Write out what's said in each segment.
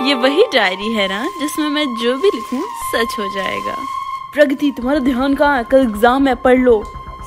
ये वही डायरी है ना जिसमें मैं जो भी लिखूं सच हो जाएगा। प्रगति, तुम्हारा ध्यान कहाँ है? कल एग्जाम है, पढ़ लो।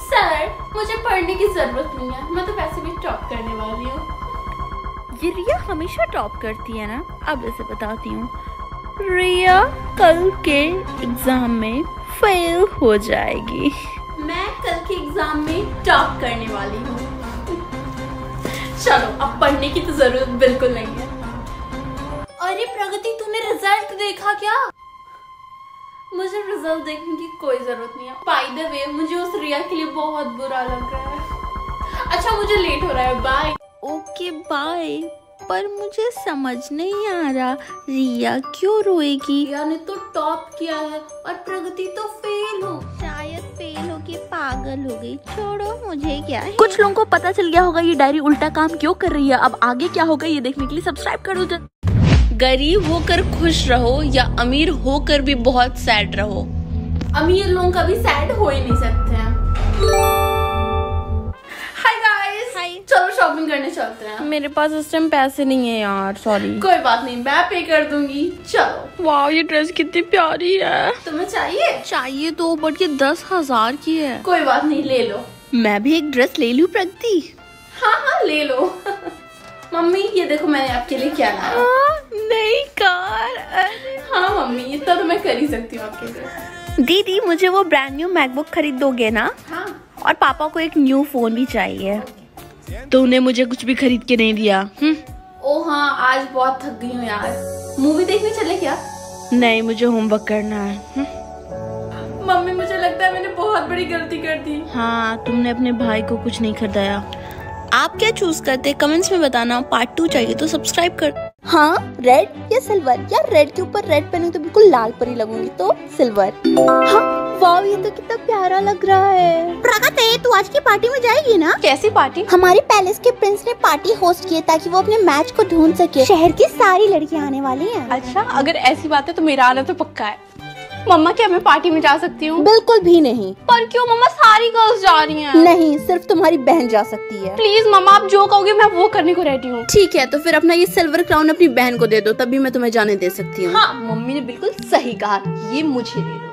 सर, मुझे पढ़ने की जरूरत नहीं है, मैं तो वैसे भी टॉप करने वाली हूँ। ये रिया हमेशा टॉप करती है ना। अब इसे बताती हूँ, रिया कल के एग्जाम में फेल हो जाएगी। मैं कल के एग्जाम में टॉप करने वाली हूँ। चलो, अब पढ़ने की तो जरूरत बिल्कुल नहीं है। अरे प्रगति, तूने रिजल्ट देखा क्या? मुझे रिजल्ट देखने की कोई जरूरत नहीं है। बाय द वे, मुझे उस रिया के लिए बहुत बुरा लग रहा है। अच्छा, मुझे लेट हो रहा है, बाय। Okay bye. पर मुझे समझ नहीं आ रहा, रिया क्यों रोएगी? रिया ने तो टॉप किया है और प्रगति तो फेल हो। शायद फेल होके पागल हो गई। छोड़ो, मुझे क्या है। कुछ लोगों को पता चल गया होगा ये डायरी उल्टा काम क्यों कर रही है। अब आगे क्या होगा ये देखने के लिए सब्सक्राइब करो। गरीब होकर खुश रहो या अमीर होकर भी बहुत सैड रहो। अमीर लोग कभी सैड हो ही नहीं सकते हैं। हाय गाइस, चलो शॉपिंग करने चलते हैं। मेरे पास इस टाइम पैसे नहीं है यार, सॉरी। कोई बात नहीं, मैं पे कर दूंगी। चलो। वाह, ये ड्रेस कितनी प्यारी है। तुम्हें चाहिए? चाहिए तो, बट ये 10,000 की है। कोई बात नहीं, ले लो। मैं भी एक ड्रेस ले लूं प्रगति? हाँ, ले लो। मम्मी, ये देखो मैंने आपके लिए क्या लाया। नई कार। अरे हाँ मम्मी, इतना तो मैं कर ही सकती हूँ आपके लिए। दीदी, मुझे वो ब्रांड न्यू मैकबुक खरीद दोगे ना? हाँ। और पापा को एक न्यू फोन भी चाहिए। तूने मुझे कुछ भी खरीद के नहीं दिया। ओ हाँ, आज बहुत थक गई हूँ यार। मूवी देखने चले क्या? नहीं, मुझे होमवर्क करना है। मम्मी, मुझे लगता है मैंने बहुत बड़ी गलती कर दी। हाँ, तुमने अपने भाई को कुछ नहीं खरीदाया। आप क्या चूज करते कमेंट्स में बताना। पार्ट 2 चाहिए तो सब्सक्राइब कर। हाँ, रेड या सिल्वर? यार रेड के ऊपर रेड पहनूं तो बिल्कुल लाल परी लगूंगी, तो सिल्वर। हाँ, वाव, ये तो कितना प्यारा लग रहा है। प्रगति, तू आज की पार्टी में जाएगी ना? कैसी पार्टी? हमारे पैलेस के प्रिंस ने पार्टी होस्ट की है ताकि वो अपने मैच को ढूंढ सके। शहर की सारी लड़कियां आने वाली हैं। अच्छा, अगर ऐसी बात है तो मेरा आना तो पक्का है। मम्मा, क्या मैं पार्टी में जा सकती हूँ? बिल्कुल भी नहीं। पर क्यों मम्मा, सारी गर्ल्स जा रही हैं। नहीं, सिर्फ तुम्हारी बहन जा सकती है। प्लीज मम्मा, आप जो कहोगे मैं वो करने को रेडी हूँ। ठीक है, तो फिर अपना ये सिल्वर क्राउन अपनी बहन को दे दो, तभी मैं तुम्हें जाने दे सकती हूँ। हाँ, मम्मी ने बिल्कुल सही कहा, ये मुझे दे दो।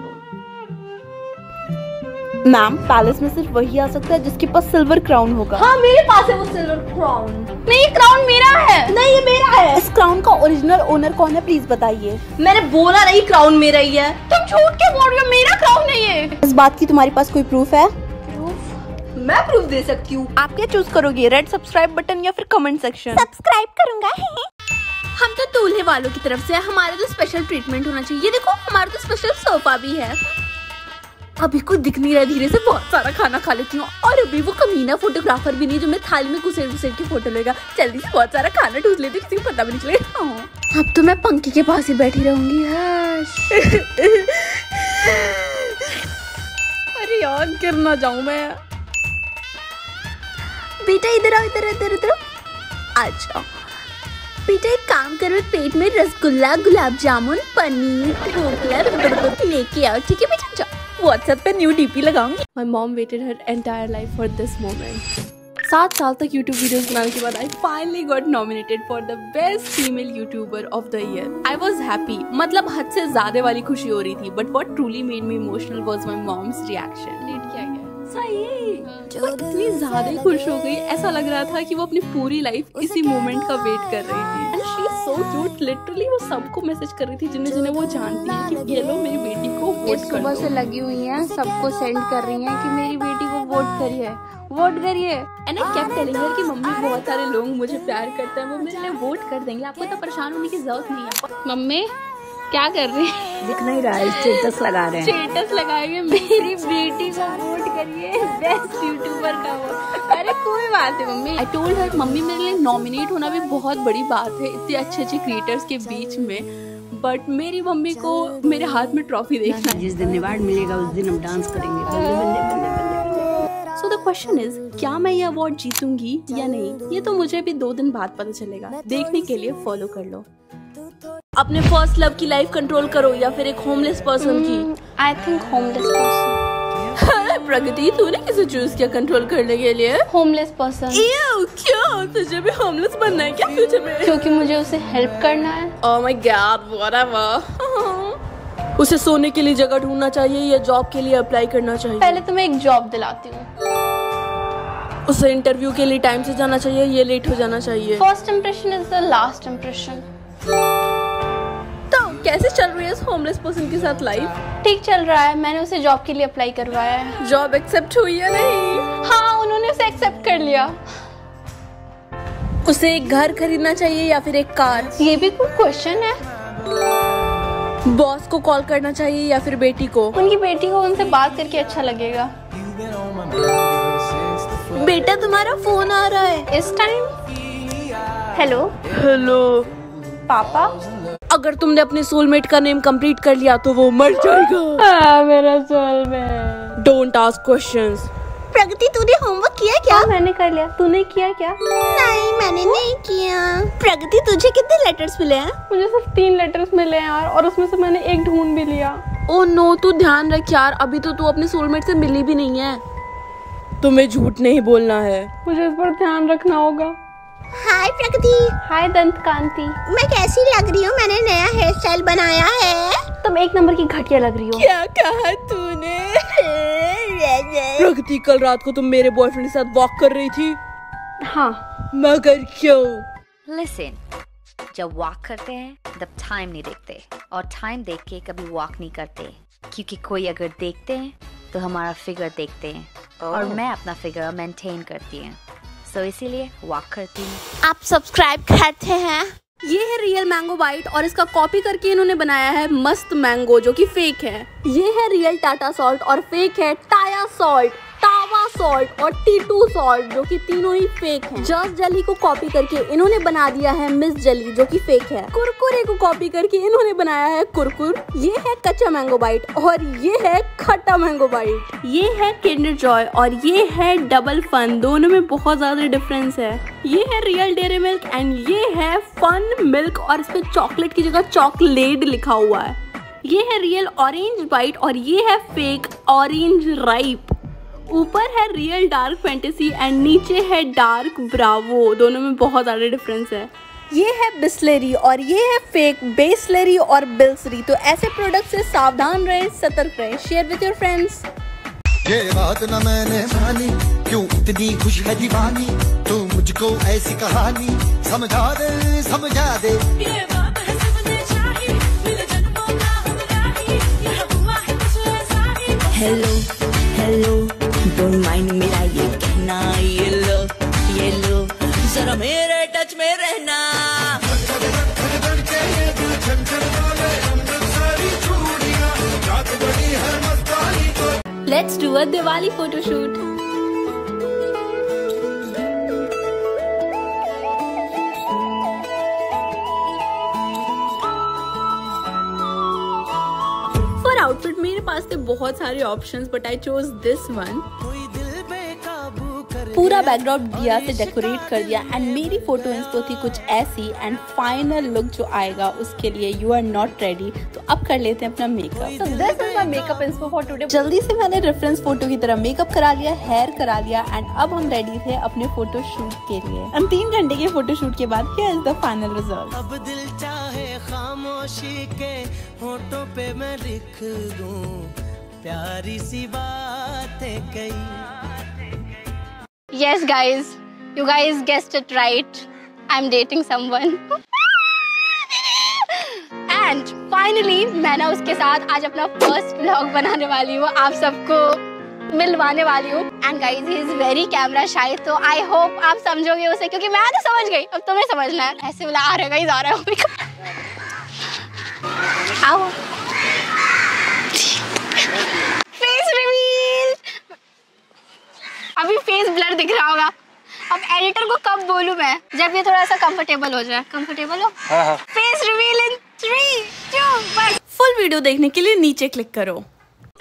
मैम, पैलेस में सिर्फ वही आ सकता है जिसके पास सिल्वर क्राउन होगा। हाँ, मेरे पास है वो सिल्वर क्राउन। नहीं, ये क्राउन मेरा है। नहीं, ये मेरा है। इस क्राउन का ओरिजिनल ओनर कौन है, प्लीज बताइए। मैंने बोला नहीं, क्राउन मेरा ही है। तुम झूठ क्यों बोल रही हो? मेरा क्राउन नहीं है। इस बात की तुम्हारे पास कोई प्रूफ है? मैं प्रूफ दे सकती हूँ। आप क्या चूज करोगे, रेड सब्सक्राइब बटन या फिर कमेंट सेक्शन? सब्सक्राइब करूंगा। हम तो दूल्हे वालों की तरफ से, हमारा तो स्पेशल ट्रीटमेंट होना चाहिए। ये देखो, हमारा तो स्पेशल सोफा भी है। अभी कुछ दिख नहीं रहा, धीरे से बहुत सारा खाना खा लेती हूँ। और अभी वो कमीना फोटोग्राफर भी नहीं जो मैं थाली में घुसेड़ के फोटो लेगा। जल्दी से बहुत सारा खाना ढूंढ लेती, किसी को पता भी नहीं चलेगा। अब तो मैं पंखे के पास ही बैठी रहूंगी। अरे यार, गिर ना जाऊं मैं। बेटा इधर आओ, इधर। अच्छा बेटा, एक काम करो, पेट में रसगुल्ला, गुलाब जामुन, पनीर, ढोकला लेके आओ, ठीक है बेटा? जाओ। व्हाट्सएप पे न्यू डीपी लगाऊंगी। My mom waited her entire life for this moment. 7 साल तक YouTube वीडियोस बनाने के बाद I finally got nominated for the best female YouTuber of the year. I was happy. मतलब हद से ज्यादा वाली खुशी हो रही थी. But what truly made me emotional was my mom's reaction. Read किया गया? सही। वो इतनी ज्यादा खुश हो गई, ऐसा लग रहा था कि वो अपनी पूरी लाइफ इसी मोमेंट का वेट कर रही थी। And she is so cute. Literally वो सबको मैसेज कर रही थी जिन्हें वो जानती है कि ये लो मेरी बेटी को वोट कर दो। सुबह से लगी हुई हैं, सबको सेंड कर रही हैं कि मेरी बेटी को वोट करिए, वोट करिए। And I kept telling her कि मम्मी, बहुत सारे लोग मुझे प्यार करते हैं, वो मेरे लिए वोट कर देंगे, आपको तो परेशान होने की जरूरत नहीं है। मम्मी क्या कर रही है? दिख नहीं रहा है, स्टेटस लगा रहे हैं। स्टेटस लगाएंगे, मेरी बेटी को वोट करिए, बेस्ट यूट्यूबर का वोट। अरे कोई बात है mummy. I told her, mummy मेरे लिए नॉमिनेट होना भी बहुत बड़ी बात है इतने अच्छे क्रिएटर्स के बीच में, बट मेरी मम्मी को मेरे हाथ में ट्रॉफी देखना। जिस दिन अवार्ड मिलेगा उस दिन हम डांस करेंगे। बल्ले बल्ले बल्ले बल्ले। सो द क्वेश्चन इज, क्या मैं ये अवार्ड जीतूंगी या नहीं, ये तो मुझे भी 2 दिन बाद पता चलेगा। देखने के लिए फॉलो कर लो। अपने फर्स्ट लव की लाइफ कंट्रोल करो या फिर एक होमलेस पर्सन की? I think homeless person. Pragati, तूने किसे चूज किया कंट्रोल करने के लिए? Homeless person. क्यों? तुझे भी होमलेस बनना है क्या फ्यूचर में? क्योंकि मुझे उसे हेल्प करना है। Oh my God, whatever. उसे सोने के लिए जगह ढूंढना चाहिए या जॉब के लिए अप्लाई करना चाहिए? पहले तो मैं एक जॉब दिलाती हूँ। उसे इंटरव्यू के लिए टाइम से जाना चाहिए या लेट हो जाना चाहिए? First impression is the last impression. तो कैसे चल रही है इस होमलेस पर्सन के साथ लाइफ? ठीक चल रहा है। मैंने उसे जॉब के लिए अप्लाई करवाया है। जॉब एक्सेप्ट हुई या नहीं? हाँ, उन्होंने उसे एक्सेप्ट कर लिया। उसे एक घर खरीदना चाहिए या फिर एक कार? ये भी कोई क्वेश्चन है? बॉस को कॉल करना चाहिए या फिर बेटी को? उनकी बेटी को उनसे बात करके अच्छा लगेगा। बेटा तुम्हारा फोन आ रहा है इस टाइम। हेलो हेलो पापा। अगर तुमने अपने सोलमेट का नेम कंप्लीट कर लिया तो वो मर जाएगा। मेरा soulmate. Don't ask questions. Pragati तूने होमवर्क किया क्या? हाँ, मैंने कर लिया। तूने किया क्या? नहीं मैंने नहीं किया। प्रगति तुझे कितने लेटर्स मिले हैं? मुझे सिर्फ 3 लेटर्स मिले हैं यार, और उसमें से मैंने एक ढूंढ भी लिया। ओ नो, तू ध्यान रख यार, अभी तो तू अपने सोलमेट से मिली भी नहीं है। तुम्हें झूठ नहीं बोलना है। मुझे इस पर ध्यान रखना होगा। हाय प्रगति। हाय दंत कांति। मैं कैसी लग रही हूँ? मैंने नया हेयर स्टाइल बनाया है। तुम 1 नंबर की घटिया लग रही हो। क्या कहा तूने? प्रगति, कल रात को तुम मेरे बॉयफ्रेंड के साथ वॉक कर रही थी। हाँ। मगर क्यों? लिसन, जब वॉक करते हैं तब टाइम नहीं देखते, और टाइम देख के कभी वॉक नहीं करते, क्योंकि कोई अगर देखते हैं तो हमारा फिगर देखते हैं, और मैं अपना फिगर मेंटेन करती हूँ, सो इसीलिए वॉक करती हूँ। आप सब्सक्राइब करते हैं? ये है रियल मैंगो बाइट, और इसका कॉपी करके इन्होंने बनाया है मस्त मैंगो, जो कि फेक है। ये है रियल टाटा सॉल्ट, और फेक है टाया सॉल्ट, टावा सॉल्ट और टी2 सॉल्ट, जो कि तीनों ही फेक हैं। जस्ट जेली को कॉपी करके इन्होंने बना दिया है मिस जेली, जो कि फेक है। कुरकुरे को कॉपी करके इन्होंने बनाया है कुरकुर। ये है कच्चा मैंगो बाइट, और ये है खट्टा मैंगो बाइट। ये है किंडर जॉय, और ये है डबल फन। दोनों में बहुत ज्यादा डिफरेंस है। ये है रियल डेयरी मिल्क, एंड ये है फन मिल्क, और इस पे चॉकलेट की जगह चॉकलेट लिखा हुआ है। ये है रियल ऑरेंज बाइट, और ये है फेक ऑरेंज राइप। ऊपर है रियल डार्क फैंटेसी एंड नीचे है डार्क ब्रावो। दोनों में बहुत ज़्यादा डिफरेंस है। ये है बिस्लेरी, और ये है फेक बेस्लेरी और बिल्सरी। तो ऐसे प्रोडक्ट से सावधान रहें, सतर्क रहें। Share with your friends. ये बात न मैंने मानी, क्यों इतनी खुश है दीवानी, तू मुझको ऐसी कहानी समझा दे, समझा दे। ये बात है सबने चाही, मिले जन्मों का हमरा ही, ये हुआ है कुछ ऐसा ही। हेलो हेलो, डोंट माइंड मेरा ये कहना, ये लो जरा मेरे टच में रहना। Let's do a Diwali photoshoot. For outfit मेरे पास थे बहुत सारे options, but I chose this one. पूरा बैकड्रॉप दिया से डेकोरेट कर दिया, एंड मेरी फोटो इंस्पो थी कुछ ऐसी, एंड फाइनल लुक जो आएगा उसके लिए यू आर नॉट रेडी। तो अब कर लेते हैं अपना makeup. So this is my makeup inspo for today. जल्दी से मैंने रेफरेंस फोटो की तरह मेकअप करा लिया, हेयर करा लिया, एंड अब हम रेडी थे अपने फोटो शूट के लिए। एंड 3 घंटे के फोटो शूट के बाद here is the final result. अब दिल चाहे खामोशी के होठों पे मैं लिख दूं प्यारी सी बातें कई। Yes guys, you guys guessed it right. I'm dating someone. And finally मैं ना उसके साथ आज अपना फर्स्ट व्लॉग बनाने वाली हूँ, आप सबको मिलवाने वाली हूँ। And guys he is very camera shy, तो I hope आप समझोगे उसे, क्योंकि मैं तो समझ गई, अब तुम्हें समझना है। ऐसे बोला आ रहेगा ही, जा रहा है। आओ फेस रिवील। अभी फेस ब्लर दिख रहा होगा। अब एडिटर को कब बोलूं मैं, जब ये थोड़ा सा कंफर्टेबल हो जाए। कंफर्टेबल हो? फेस रिवील इन 3, 2, 1। फुल वीडियो देखने के लिए नीचे क्लिक करो।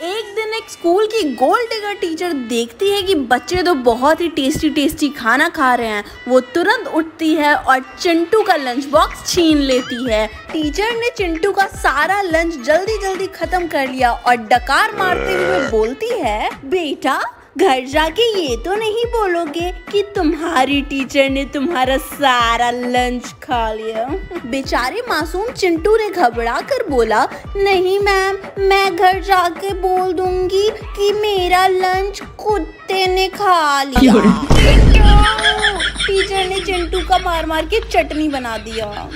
एक दिन एक स्कूल की गोल्ड डिगर टीचर देखती है कि बच्चे तो बहुत ही टेस्टी टेस्टी खाना खा रहे हैं। वो तुरंत उठती है और चिंटू का लंच बॉक्स छीन लेती है। टीचर ने चिंटू का सारा लंच जल्दी जल्दी खत्म कर लिया और डकार मारते हुए बोलती है, बेटा घर जाके ये तो नहीं बोलोगे कि तुम्हारी टीचर ने तुम्हारा सारा लंच खा लिया। बेचारे मासूम चिंटू ने घबरा कर बोला, नहीं मैम, मैं घर जाके बोल दूंगी कि मेरा लंच कुत्ते ने खा लिया। टीचर ने चिंटू का मार मार के चटनी बना दिया।